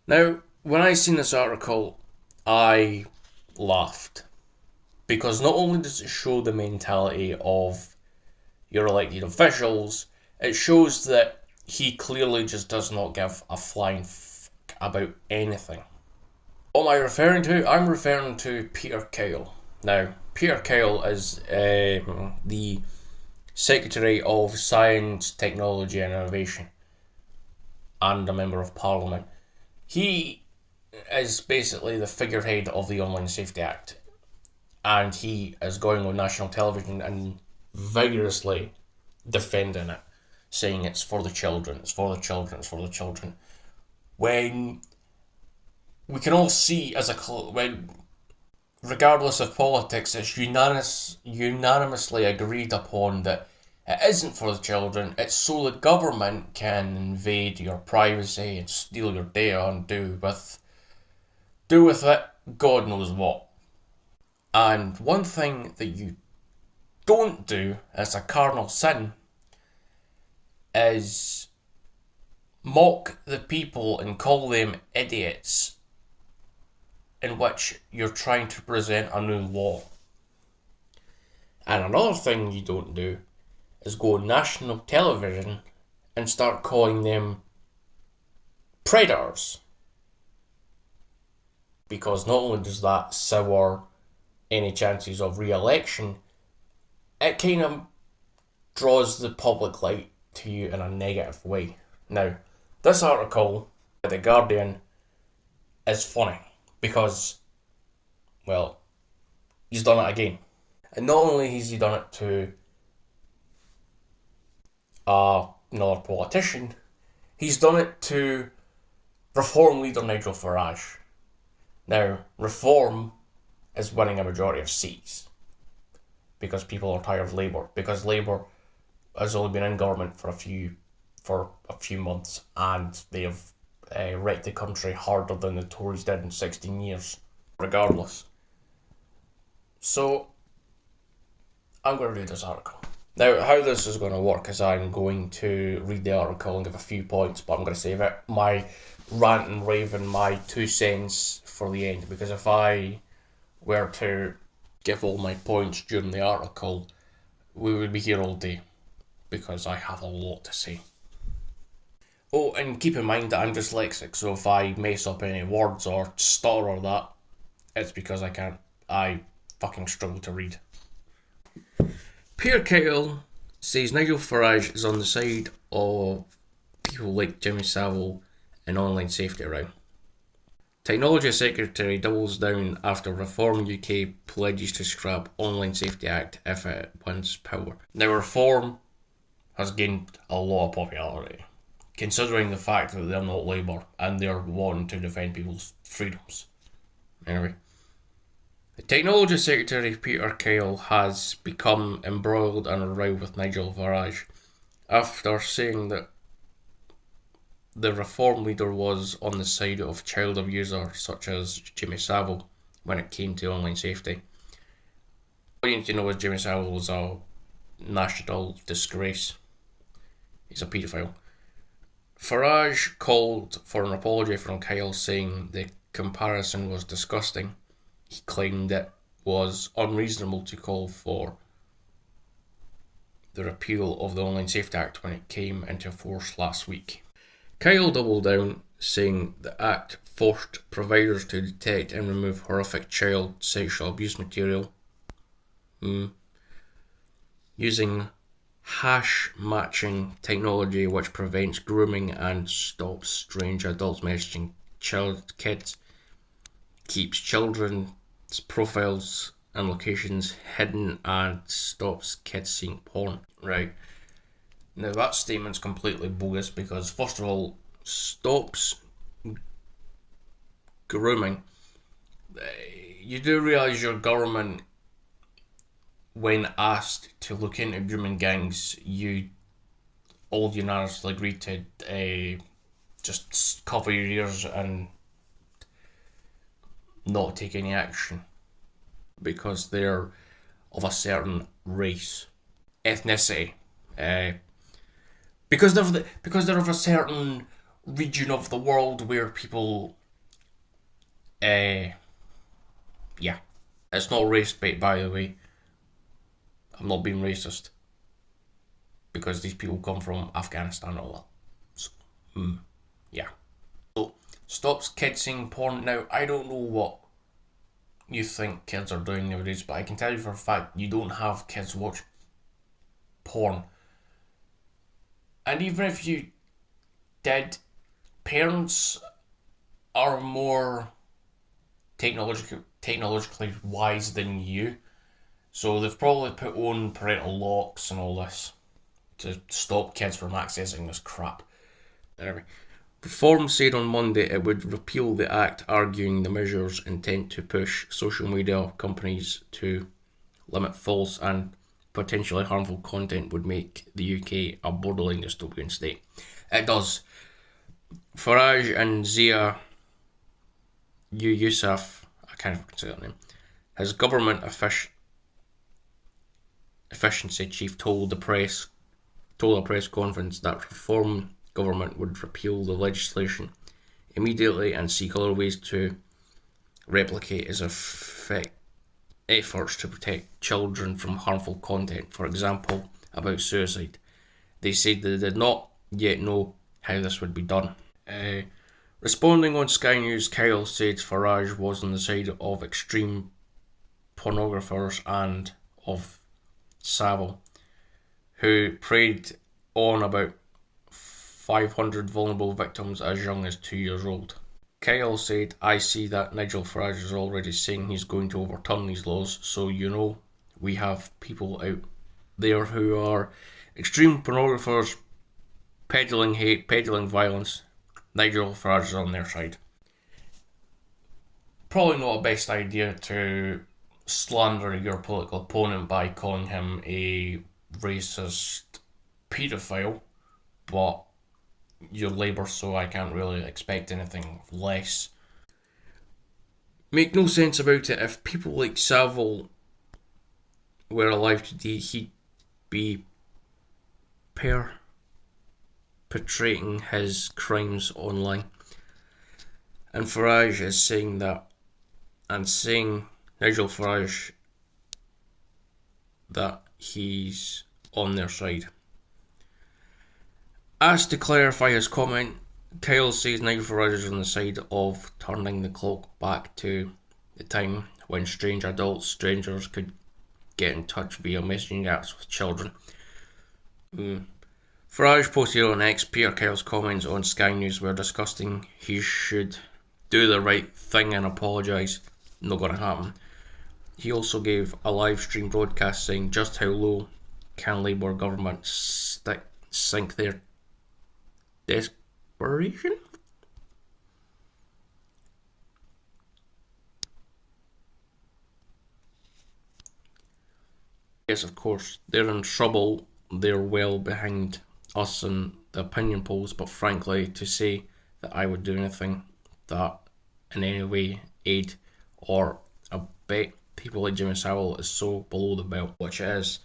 Now, when I seen this article, I laughed because not only does it show the mentality of your elected officials, it shows that he clearly just does not give a flying fuck about anything. What am I referring to? I'm referring to Peter Kyle. Now, Peter Kyle is the Secretary of Science, Technology and Innovation and a Member of Parliament. He is basically the figurehead of the Online Safety Act, and he is going on national television and vigorously defending it, saying it's for the children, it's for the children, it's for the children. When we can all see when, regardless of politics, it's unanimously agreed upon that it isn't for the children. It's so the government can invade your privacy and steal your data and do with it God knows what. And one thing that you don't do as a cardinal sin is mock the people and call them idiots in which you're trying to present a new law. And another thing you don't do is go on national television and start calling them predators. Because not only does that sour any chances of re-election, it kind of draws the public light to you in a negative way. Now, this article by The Guardian is funny because, well, he's done it again. And not only has he done it to another politician, he's done it to Reform leader Nigel Farage. Now, Reform is winning a majority of seats because people are tired of Labour, because Labour has only been in government for a few months, and they have wrecked the country harder than the Tories did in 16 years, regardless. So, I'm going to read this article. Now, how this is going to work is I'm going to read the article and give a few points, but I'm going to save it, my rant and rave and my 2 cents for the end, because if I were to give all my points during the article, we would be here all day, because I have a lot to say. Oh, and keep in mind that I'm dyslexic, so if I mess up any words or stutter or that, it's because I fucking struggle to read. Peter Kyle says Nigel Farage is on the side of people like Jimmy Savile in online safety row. Technology Secretary doubles down after Reform UK pledges to scrap Online Safety Act if it wins power. Now, Reform has gained a lot of popularity, considering the fact that they're not Labour and they're wanting to defend people's freedoms. Anyway, the Technology Secretary Peter Kyle has become embroiled in a row with Nigel Farage after saying that the Reform leader was on the side of child abusers such as Jimmy Savile when it came to online safety. All you need to know is Jimmy Savile was a national disgrace. He's a paedophile. Farage called for an apology from Kyle, saying the comparison was disgusting. He claimed it was unreasonable to call for the repeal of the Online Safety Act when it came into force last week. Kyle doubled down, saying the Act forced providers to detect and remove horrific child sexual abuse material using hash matching technology, which prevents grooming and stops strange adults messaging kids, keeps children's profiles and locations hidden, and stops kids seeing porn. Right. Now that statement's completely bogus because, first of all, stops grooming. You do realise your government, when asked to look into grooming gangs, you all unanimously agreed to just cover your ears and not take any action because they're of a certain race, ethnicity, because they're of a certain region of the world where people, yeah, it's not race bait, by the way. I'm not being racist because these people come from Afghanistan and all that. So, yeah. So, stops kids seeing porn. Now, I don't know what you think kids are doing nowadays, but I can tell you for a fact you don't have kids watch porn. And even if you did, parents are more technologically wise than you. So they've probably put on parental locks and all this to stop kids from accessing this crap. Anyway, Reform said on Monday it would repeal the act, arguing the measure's intent to push social media companies to limit false and potentially harmful content would make the UK a borderline dystopian state. It does. Farage and Zia Yousaf, I can't even say that name, his government efficiency chief told a press conference that Reform government would repeal the legislation immediately and seek other ways to replicate its efforts to protect children from harmful content, for example, about suicide. They said they did not yet know how this would be done. Responding on Sky News, Kyle said Farage was on the side of extreme pornographers and of Savile, who preyed on about 500 vulnerable victims as young as 2 years old. Kyle said, I see that Nigel Farage is already saying he's going to overturn these laws, so we have people out there who are extreme pornographers, peddling hate, peddling violence. Nigel Farage is on their side. Probably not a best idea to slander your political opponent by calling him a racist paedophile, but you're Labour, so I can't really expect anything less. Make no sense about it. If people like Savile were alive today, he'd be perpetrating his crimes online. And Farage is saying that, and saying Nigel Farage that he's on their side. Asked to clarify his comment, Kyle says Nigel Farage is on the side of turning the clock back to the time when strangers could get in touch via messaging apps with children. Farage posted on X, Peter Kyle's comments on Sky News were disgusting. He should do the right thing and apologise. Not gonna happen. He also gave a live stream broadcast saying just how low can Labour government sink their desperation? Yes, of course, they're in trouble. They're well behind us in the opinion polls, but frankly, to say that I would do anything that in any way aid or abet people like Jimmy Savile is so below the belt, which it is.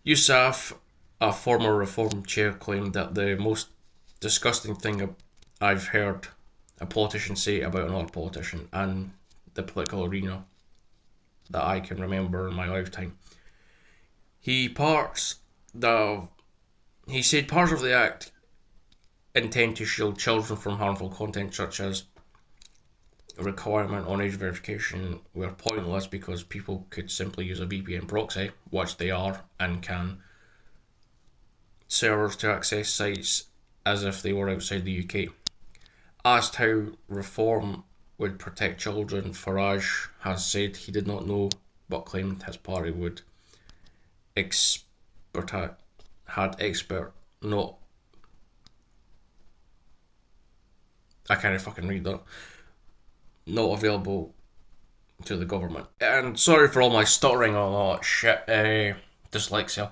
Yousaf, a former Reform chair, claimed that the most disgusting thing I've heard a politician say about another politician and the political arena that I can remember in my lifetime. He said parts of the act intend to shield children from harmful content, such as a requirement on age verification, were pointless because people could simply use a VPN proxy, which they are, and can servers to access sites as if they were outside the UK. Asked how Reform would protect children, Farage has said he did not know, but claimed his party would not available to the government. And sorry for all my stuttering and all that shit, dyslexia.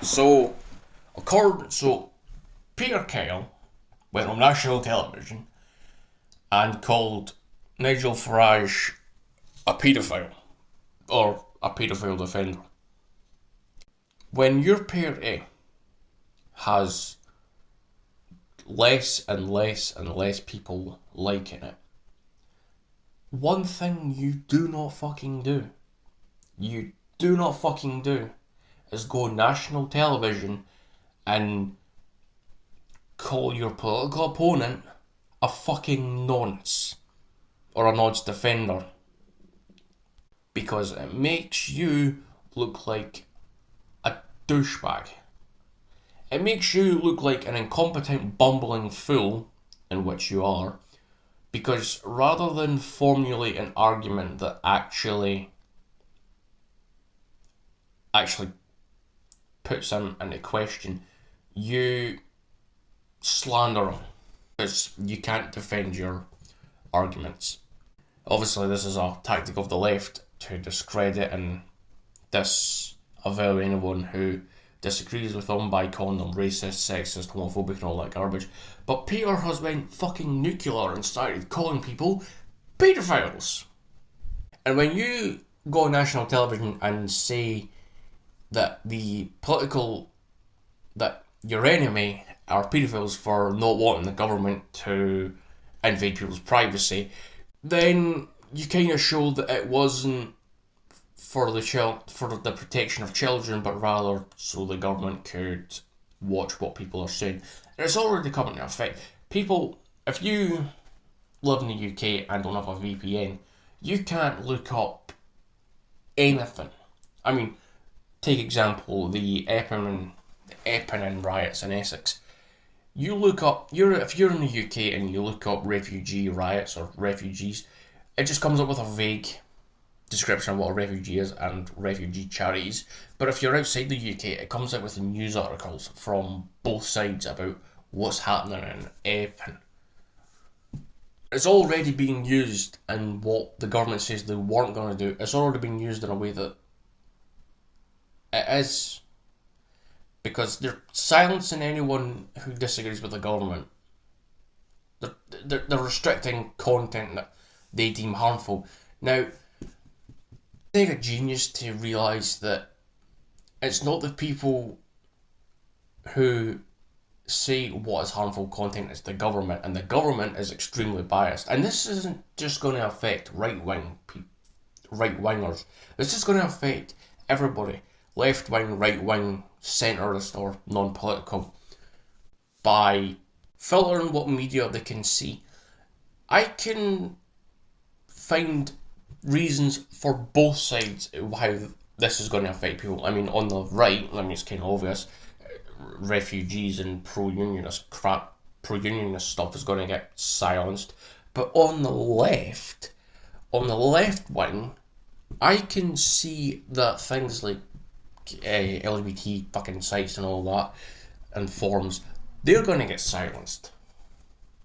So Peter Kyle went on national television and called Nigel Farage a paedophile, or a paedophile defender. When your party has less and less and less people liking it. One thing you do not fucking do, is go on national television and call your political opponent a fucking nonce or a nonce defender, because it makes you look like a douchebag. It makes you look like an incompetent, bumbling fool, in which you are, because rather than formulate an argument that actually puts him into question, you slander him because you can't defend your arguments. Obviously, this is a tactic of the left to discredit and disavow anyone who disagrees with them by calling them racist, sexist, homophobic and all that garbage. But Peter has went fucking nuclear and started calling people paedophiles. And when you go on national television and say that that your enemy are paedophiles for not wanting the government to invade people's privacy, then you kind of show that it wasn't for the protection of children, but rather so the government could watch what people are saying. And it's already coming to effect. People, if you live in the UK and don't have a VPN, you can't look up anything. I mean, take example, the Epping riots in Essex. You look up, if you're in the UK and you look up refugee riots or refugees, it just comes up with a vague description of what a refugee is and refugee charities. But if you're outside the UK, it comes out with news articles from both sides about what's happening in Epping. It's already being used, and what the government says they weren't going to do, it's already being used in a way that it is, because they're silencing anyone who disagrees with the government. They're restricting content that they deem harmful. Now, take a genius to realise that it's not the people who say what is harmful content, it's the government, and the government is extremely biased. And this isn't just going to affect right-wingers. This is going to affect everybody, left-wing, right-wing, centrist or non-political, by filtering what media they can see. I can find reasons for both sides how this is going to affect people. I mean, on the right, it's kind of obvious, refugees and pro-unionist stuff is going to get silenced. But on the left wing, I can see that things like LGBT fucking sites and all that, and forums, they're going to get silenced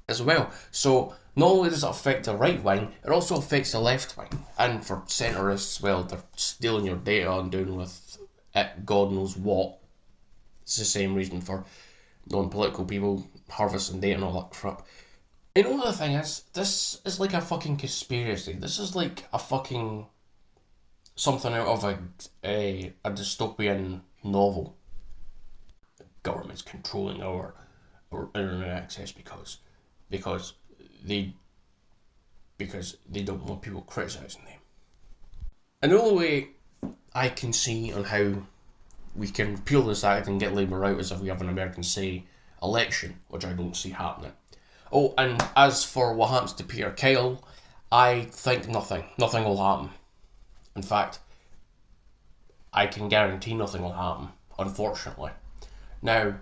as well. So not only does it affect the right wing, it also affects the left wing. And for centrists, well, they're stealing your data and doing with it God knows what. It's the same reason for non-political people harvesting data and all that crap. You know, the thing is, this is like a fucking conspiracy. This is like a fucking something out of a dystopian novel. The government's controlling our internet access because they don't want people criticising them. And the only way I can see on how we can repeal this act and get Labour out is if we have an emergency election, which I don't see happening. Oh, and as for what happens to Peter Kyle, I think nothing will happen. In fact, I can guarantee nothing will happen, unfortunately. Now,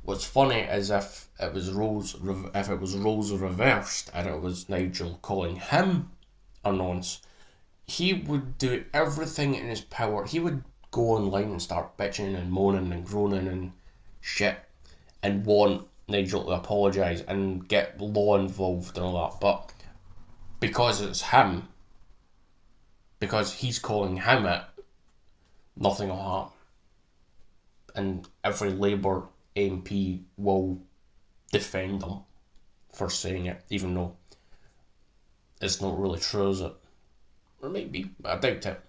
what's funny is if it was roles reversed and it was Nigel calling him a nonce, he would do everything in his power. He would go online and start bitching and moaning and groaning and shit and want Nigel to apologise and get law involved and all that. But because it's him, because he's calling him it, nothing will happen. And every Labour MP will defend them for saying it, even though it's not really true, is it? Or maybe, but I doubt it.